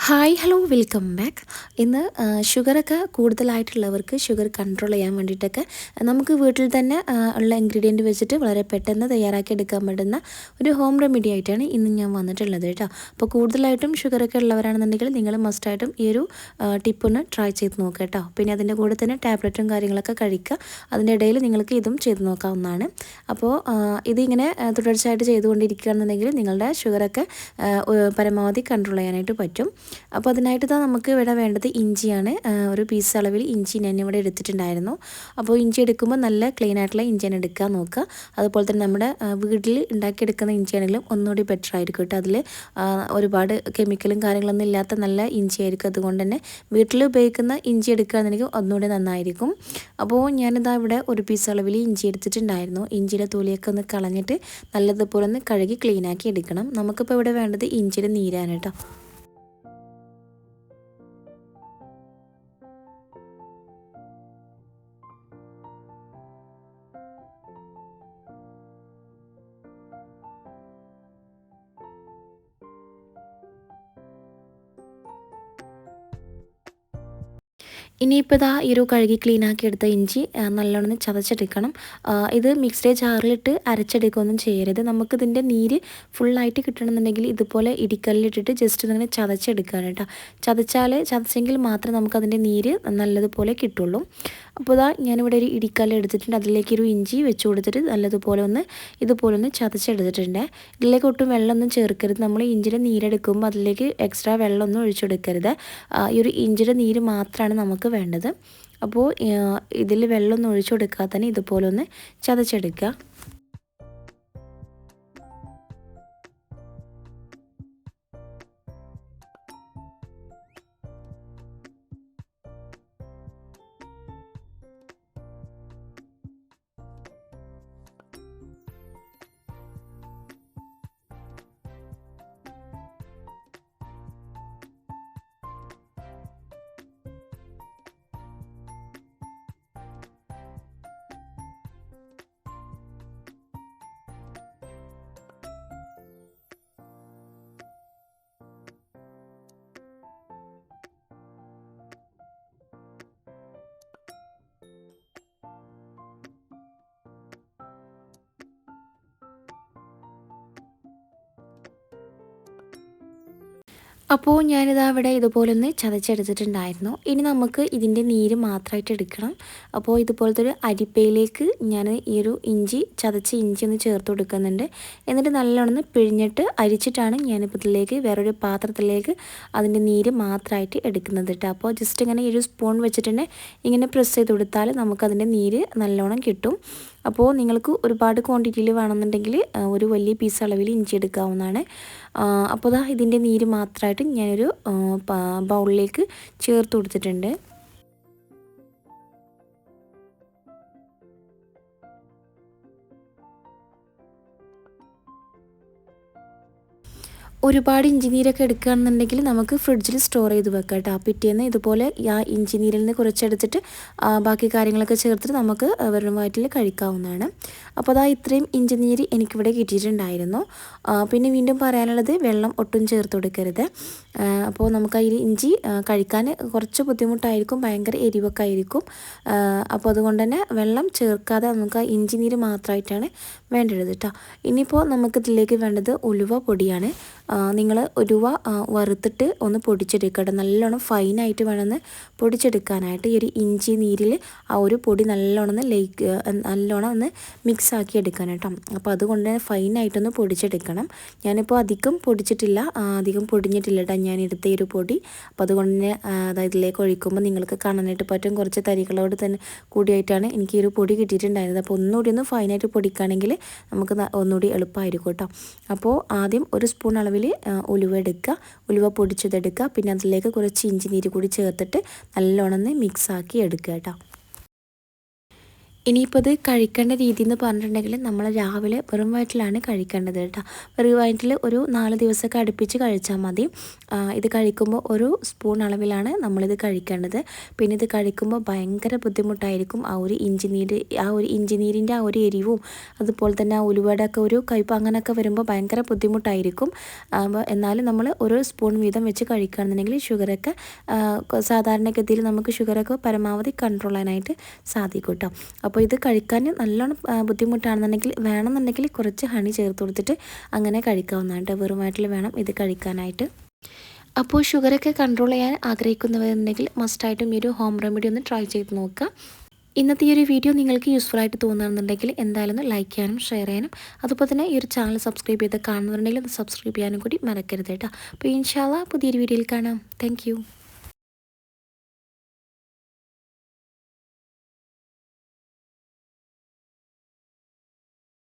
Hi hello welcome back. ഇന്ന് ഷുഗറൊക്കെ കൂടുതലായിട്ടുള്ളവർക്ക് sugar control ചെയ്യാൻ വേണ്ടിയിട്ടൊക്കെ നമുക്ക് വീട്ടിൽ തന്നെ ഉള്ള ഇൻഗ്രീഡിയൻറ്റ് വെച്ചിട്ട് വളരെ പെട്ടെന്ന് തയ്യാറാക്കി എടുക്കാൻ പറ്റുന്ന ഒരു ഹോം റെമഡി ആയിട്ടാണ് ഇന്ന് ഞാൻ വന്നിട്ടുള്ളത് കേട്ടോ. അപ്പോൾ കൂടുതലായിട്ടും ഷുഗറൊക്കെ ഉള്ളവരാണെന്നുണ്ടെങ്കിൽ നിങ്ങൾ മസ്റ്റായിട്ടും ഈ ഒരു ടിപ്പൊന്ന് ട്രൈ ചെയ്ത് നോക്കുക കേട്ടോ. പിന്നെ അതിൻ്റെ കൂടെ തന്നെ ടാബ്ലറ്റും കാര്യങ്ങളൊക്കെ കഴിക്കുക. അതിൻ്റെ ഇടയിൽ നിങ്ങൾക്ക് ഇതും ചെയ്ത് നോക്കാവുന്നതാണ്. അപ്പോൾ ഇതിങ്ങനെ തുടർച്ചയായിട്ട് ചെയ്തുകൊണ്ടിരിക്കുകയാണെന്നുണ്ടെങ്കിൽ നിങ്ങളുടെ ഷുഗറൊക്കെ പരമാവധി കൺട്രോൾ ചെയ്യാനായിട്ട് പറ്റും. അപ്പോൾ അതിനായിട്ട് നമുക്ക് ഇവിടെ വേണ്ടത് ഇഞ്ചിയാണ്. ഒരു പീസ് അളവിൽ ഇഞ്ചി ഞാൻ ഇവിടെ എടുത്തിട്ടുണ്ടായിരുന്നു. അപ്പോൾ ഇഞ്ചി എടുക്കുമ്പോൾ നല്ല ക്ലീൻ ആയിട്ടുള്ള ഇഞ്ചിയാണ് എടുക്കാൻ നോക്കുക. അതുപോലെ തന്നെ നമ്മുടെ വീട്ടിൽ ഉണ്ടാക്കിയെടുക്കുന്ന ഇഞ്ചിയാണെങ്കിലും ഒന്നുകൂടി ബെറ്റർ ആയിരിക്കും കേട്ടോ. അതിൽ ഒരുപാട് കെമിക്കലും കാര്യങ്ങളൊന്നും ഇല്ലാത്ത നല്ല ഇഞ്ചി ആയിരിക്കും. അതുകൊണ്ട് തന്നെ വീട്ടിൽ ഉപയോഗിക്കുന്ന ഇഞ്ചി എടുക്കുകയാണെന്നുണ്ടെങ്കിൽ ഒന്നുകൂടി നന്നായിരിക്കും. അപ്പോൾ ഞാനിതാ ഇവിടെ ഒരു പീസ് അളവിൽ ഇഞ്ചി എടുത്തിട്ടുണ്ടായിരുന്നു. ഇഞ്ചിയുടെ തൊലിയൊക്കെ ഒന്ന് കളഞ്ഞിട്ട് നല്ലതുപോലെ ഒന്ന് കഴുകി ക്ലീനാക്കി എടുക്കണം. നമുക്കിപ്പോൾ ഇവിടെ വേണ്ടത് ഇഞ്ചിയുടെ നീരാണ് കേട്ടോ. ഇനിയിപ്പോൾ ഇതാ ഈ ഒരു കഴുകി ക്ലീനാക്കി എടുത്ത ഇഞ്ചി നല്ലോണം ചതച്ചെടുക്കണം. ഇത് മിക്സ്ഡ് ജാറിലിട്ട് അരച്ചെടുക്കുകയൊന്നും ചെയ്യരുത്. നമുക്കിതിൻ്റെ നീര് ഫുള്ളായിട്ട് കിട്ടണമെന്നുണ്ടെങ്കിൽ ഇതുപോലെ ഇടിക്കല്ലിട്ടിട്ട് ജസ്റ്റ് ഇങ്ങനെ ചതച്ചെടുക്കുകയാണ് കേട്ടോ. ചതച്ചെങ്കിൽ മാത്രമേ നമുക്കതിൻ്റെ നീര് നല്ലതുപോലെ കിട്ടുള്ളൂ. അപ്പോൾ ഇതാ ഞാനിവിടെ ഒരു ഇടിക്കല്ല് എടുത്തിട്ടുണ്ട്. അതിലേക്കൊരു ഇഞ്ചി വെച്ച് കൊടുത്തിട്ട് നല്ലതുപോലെ ഇതുപോലെ ഒന്ന് ചതച്ചെടുത്തിട്ടുണ്ട്. ഇതിലേക്ക് ഒട്ടും വെള്ളമൊന്നും ചേർക്കരുത്. നമ്മൾ ഇഞ്ചിയുടെ നീരെടുക്കുമ്പോൾ അതിലേക്ക് എക്സ്ട്രാ വെള്ളമൊന്നും ഒഴിച്ചെടുക്കരുത്. ഈ ഒരു ഇഞ്ചിയുടെ നീര് മാത്രമാണ് നമുക്ക് വേണ്ടത്. അപ്പോൾ ഇതിൽ വെള്ളമൊന്നും ഒഴിച്ചു കൊടുക്കാതെ തന്നെ ഇതുപോലെ ഒന്ന് ചതച്ചെടുക്കുക. അപ്പോൾ ഞാനിതാ ഇവിടെ ഇതുപോലെ ഒന്ന് ചതച്ചെടുത്തിട്ടുണ്ടായിരുന്നു. ഇനി നമുക്ക് ഇതിൻ്റെ നീര് മാത്രമായിട്ട് എടുക്കണം. അപ്പോൾ ഇതുപോലത്തെ ഒരു അരിപ്പയിലേക്ക് ഞാൻ ഈ ഒരു ചതച്ച ഇഞ്ചി ഒന്ന് ചേർത്ത് കൊടുക്കുന്നുണ്ട്. എന്നിട്ട് നല്ലോണം പിഴിഞ്ഞിട്ട് അരിച്ചിട്ടാണ് ഞാനിപ്പോൾ ഇതിലേക്ക് വേറൊരു പാത്രത്തിലേക്ക് അതിൻ്റെ നീര് മാത്രമായിട്ട് എടുക്കുന്നത് കേട്ടോ. അപ്പോൾ ജസ്റ്റ് ഇങ്ങനെ ഈ ഒരു സ്പൂൺ വെച്ചിട്ട് ഇങ്ങനെ പ്രസ് ചെയ്ത് കൊടുത്താൽ നമുക്കതിൻ്റെ നീര് നല്ലോണം കിട്ടും. അപ്പോൾ നിങ്ങൾക്ക് ഒരുപാട് ക്വാണ്ടിറ്റിയിൽ വേണമെന്നുണ്ടെങ്കിൽ ഒരു വലിയ പീസ് അളവിൽ ഇഞ്ചി എടുക്കാവുന്നതാണ്. അപ്പോൾ ദാ ഇതിൻ്റെ നീര് മാത്രമായിട്ട് ഞാനൊരു ബൗളിലേക്ക് ചേർത്ത് കൊടുത്തിട്ടുണ്ട്. ഒരുപാട് ഇഞ്ചിനീരൊക്കെ എടുക്കുകയാണെന്നുണ്ടെങ്കിൽ നമുക്ക് ഫ്രിഡ്ജിൽ സ്റ്റോർ ചെയ്ത് വെക്കാം കേട്ടോ. പിറ്റേന്ന് ഇതുപോലെ ആ ഇഞ്ചിനീരിൽ നിന്ന് കുറച്ചെടുത്തിട്ട് ബാക്കി കാര്യങ്ങളൊക്കെ ചേർത്തിട്ട് നമുക്ക് വെറും വയറ്റിൽ കഴിക്കാവുന്നതാണ്. അപ്പോൾ അതാ ഇത്രയും ഇഞ്ചിനീര് എനിക്കിവിടെ കിട്ടിയിട്ടുണ്ടായിരുന്നു. പിന്നെ വീണ്ടും പറയാനുള്ളത് വെള്ളം ഒട്ടും ചേർത്ത് കൊടുക്കരുത്. അപ്പോൾ നമുക്ക് അതിൽ ഇഞ്ചി കഴിക്കാൻ കുറച്ച് ബുദ്ധിമുട്ടായിരിക്കും, ഭയങ്കര എരിവൊക്കെ ആയിരിക്കും. അപ്പോൾ അതുകൊണ്ട് തന്നെ വെള്ളം ചേർക്കാതെ നമുക്ക് ആ ഇഞ്ചിനീര് മാത്രമായിട്ടാണ് വേണ്ടത് കേട്ടോ. ഇനിയിപ്പോൾ നമുക്കിതിലേക്ക് വേണ്ടത് ഉലുവ പൊടിയാണ്. നിങ്ങൾ ഉലുവ വറുത്തിട്ട് ഒന്ന് പൊടിച്ചെടുക്കട്ടെ. നല്ലോണം ഫൈനായിട്ട് വേണമെന്ന് പൊടിച്ചെടുക്കാനായിട്ട് ഈ ഒരു ഇഞ്ചി നീരിൽ ആ ഒരു പൊടി നല്ലോണം ഒന്ന് മിക്സ് ആക്കി എടുക്കണം കേട്ടോ. അപ്പോൾ അതുകൊണ്ട് ഫൈനായിട്ടൊന്ന് പൊടിച്ചെടുക്കണം. ഞാനിപ്പോൾ അധികം പൊടിഞ്ഞിട്ടില്ല കേട്ടോ ഞാൻ എടുത്ത ഈ ഒരു പൊടി. അപ്പോൾ അതുകൊണ്ട് തന്നെ അതായത് ഇതിലേക്ക് ഒഴിക്കുമ്പോൾ നിങ്ങൾക്ക് കാണാനായിട്ട് പറ്റും കുറച്ച് തരികളോട് തന്നെ കൂടിയായിട്ടാണ് എനിക്ക് ഈ ഒരു പൊടി കിട്ടിയിട്ടുണ്ടായിരുന്നത്. അപ്പോൾ ഒന്നുകൂടി ഒന്ന് ഫൈനായിട്ട് പൊടിക്കുകയാണെങ്കിൽ നമുക്ക് ഒന്നുകൂടി എളുപ്പമായിരിക്കും കേട്ടോ. അപ്പോൾ ആദ്യം ഒരു സ്പൂൺ അളവിൽ ഉലുവ എടുക്കുക, ഉലുവ പൊടിച്ചതെടുക്കുക. പിന്നെ അതിലേക്ക് കുറച്ച് ഇഞ്ചി നീര് കൂടി ചേർത്തിട്ട് നല്ലോണം മിക്സാക്കി എടുക്കുക കേട്ടോ. ഇനിയിപ്പോൾ ഇത് കഴിക്കേണ്ട രീതി എന്ന് പറഞ്ഞിട്ടുണ്ടെങ്കിൽ നമ്മൾ രാവിലെ വെറും വയറ്റിലാണ് കഴിക്കേണ്ടത് കേട്ടോ. വെറും വയറ്റിൽ ഒരു 4 ദിവസമൊക്കെ അടുപ്പിച്ച് കഴിച്ചാൽ മതി. ഇത് കഴിക്കുമ്പോൾ ഒരു സ്പൂൺ അളവിലാണ് നമ്മളിത് കഴിക്കേണ്ടത്. പിന്നെ ഇത് കഴിക്കുമ്പോൾ ഭയങ്കര ബുദ്ധിമുട്ടായിരിക്കും. ആ ഒരു ഇഞ്ചിനീരിൻ്റെ ആ ഒരു എരിവും അതുപോലെ തന്നെ ആ ഉലുവയുടെ ഒക്കെ ഒരു കയ്പ്പ് അങ്ങനെയൊക്കെ വരുമ്പോൾ ഭയങ്കര ബുദ്ധിമുട്ടായിരിക്കും. എന്നാലും നമ്മൾ ഒരു സ്പൂൺ വീതം വെച്ച് കഴിക്കുകയാണെന്നുണ്ടെങ്കിൽ ഷുഗറൊക്കെ സാധാരണഗതിയിൽ നമുക്ക് ഷുഗറൊക്കെ പരമാവധി കൺട്രോൾ ചെയ്യാനായിട്ട് സാധിക്കും കേട്ടോ. അപ്പോൾ ഇത് കഴിക്കാൻ നല്ലോണം ബുദ്ധിമുട്ടാണെന്നുണ്ടെങ്കിൽ വേണമെന്നുണ്ടെങ്കിൽ കുറച്ച് ഹണി ചേർത്ത് കൊടുത്തിട്ട് അങ്ങനെ കഴിക്കാവുന്നതാണ്. വെറും വയറ്റിൽ വേണം ഇത് കഴിക്കാനായിട്ട്. അപ്പോൾ ഷുഗറൊക്കെ കൺട്രോൾ ചെയ്യാൻ ആഗ്രഹിക്കുന്നവരുണ്ടെങ്കിൽ മസ്റ്റായിട്ടും ഈ ഒരു ഹോം റെമഡി ഒന്ന് ട്രൈ ചെയ്ത് നോക്കുക. ഇന്നത്തെ ഈ ഒരു വീഡിയോ നിങ്ങൾക്ക് യൂസ്ഫുൾ ആയിട്ട് തോന്നുന്നുണ്ടെങ്കിൽ എന്തായാലും ഒന്ന് ലൈക്ക് ചെയ്യാനും ഷെയർ ചെയ്യാനും അതുപോലെ തന്നെ ഈ ഒരു ചാനൽ സബ്സ്ക്രൈബ് ചെയ്ത് കാണുന്നുണ്ടെങ്കിൽ ഒന്ന് സബ്സ്ക്രൈബ് ചെയ്യാനും കൂടി മറക്കരുത് കേട്ടോ. അപ്പോൾ ഇൻഷാ അല്ലാഹ് പുതിയൊരു വീഡിയോയിൽ കാണാം. താങ്ക്